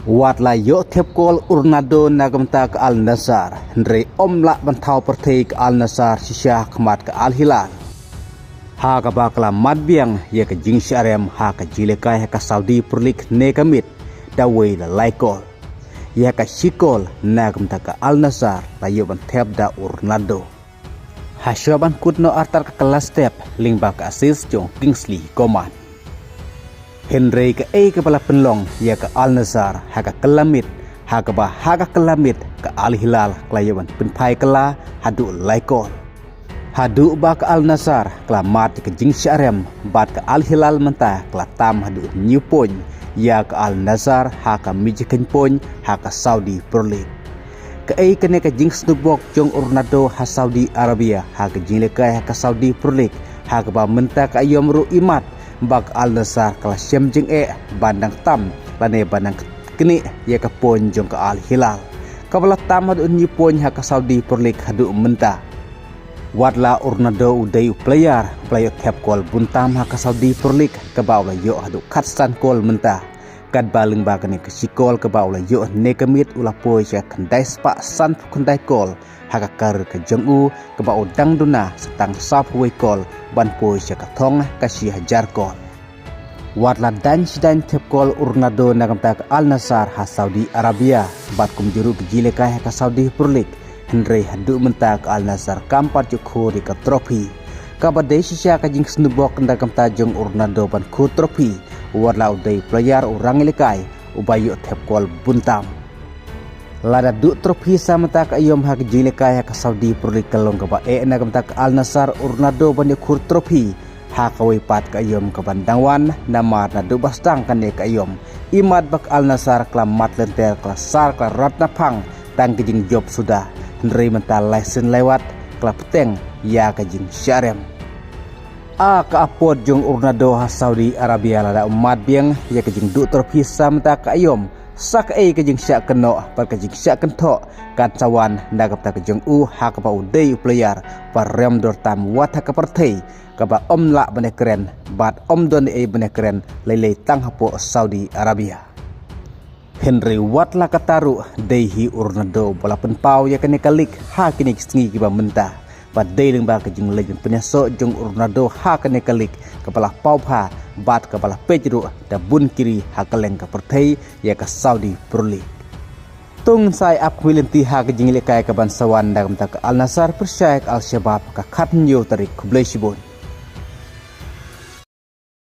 Watla yo tepkol urnado nagamta ke Al Nassr Ndre omla bantau pertai ke Al Nassr sisya kemat ke Al Hilal. Ha ka bakla madbiang ya ke jing syarem ha ka jilekai ka Saudi perlik nekamit dawai la laikol. Ya ka shikol nagamta ke Al Nassr la yo bantep da urnado. Ha syaban kutno artar ke kelas step lingba ke asis jong Kingsley Coman. Henry ke kepala penlong ya ke Al Nassr ha ka kelamit ha ka kelamit ke Al Hilal kelayawan penpai kela hadu laikol. Hadu ba ke Al Nassr kelamat ke jing syarem bat ke Al Hilal mentah kelatam hadu new point ya ke Al Nassr ha ka mijikin point ha ka Saudi Pro League. Ke kene ke jing snubok jong urnado ha Saudi Arabia ha ke jing lekai ha ka Saudi Pro League ha ka ba mentah ke ayom ru imat bak Al Nassr kala syem jeng bandang tam lane bandang kini ya ke pon jong ke Al Hilal kabala tam hadu ni pon ha ka Saudi Pro League hadu menta wadla urnado udai player tap kol buntam ha ka Saudi Pro League ka bawla yo hadu katsan kol menta kad baling ba kene ke sikol ka bawla yo ne kamit ula poi ya kendai spa san kendai kol ha ka kar ke jengu ka baw dang duna setang sap we kol ban poi ya ka thong ka si hajar kol wadla dan tep kol urnado nagamta ke Al Nassr ha Saudi Arabia bat kum juru gile ka Saudi Pro League Henry hadu menta ke Al Nassr kampar jukho di ka trofi ka badai sisya ka jing snubok nagamta jong urnado ban ku trofi wadla udai player urang lekai ubayu tep kol buntam lada du trofi samata ka ayom ha jile ka Saudi Pro League kalong ka ba nagamta ke Al Nassr urnado ban kur trofi ha kawai pat ka ayom ka bandangwan namar na du bastang kan ka ayom imad bak Al Nassr klamat lenter klasar kla ratna pang tang kijing job sudah Henry mental lesen lewat klap teng ya kajing syarem ka apod jong urnado ha Saudi Arabia lada umat biang ya kajing du trofi samata ka ayom sak kajing syak keno par kajing syak kento kan cawan nagap ta kajing ha ka pa udai player par rem dor tam wat ha ka partai ka ba omla bane keren bat om don bane keren lele tang hapo Saudi Arabia Henry watla kataru dehi urnado bola penpau ya kene kalik ha kini sngi ki ba menta ba deiling ba kajing legend penyaso jong urnado ha kene kalik kepala pau pha bat kepala pejru da bun kiri ha kaleng ka partai ya ka Saudi Pro League tung sai ap wilinti ha kajing lekai ka bansawan dagam ta Al Nassr persyaik Al Shabab ka khatnyo tarik kublai sibon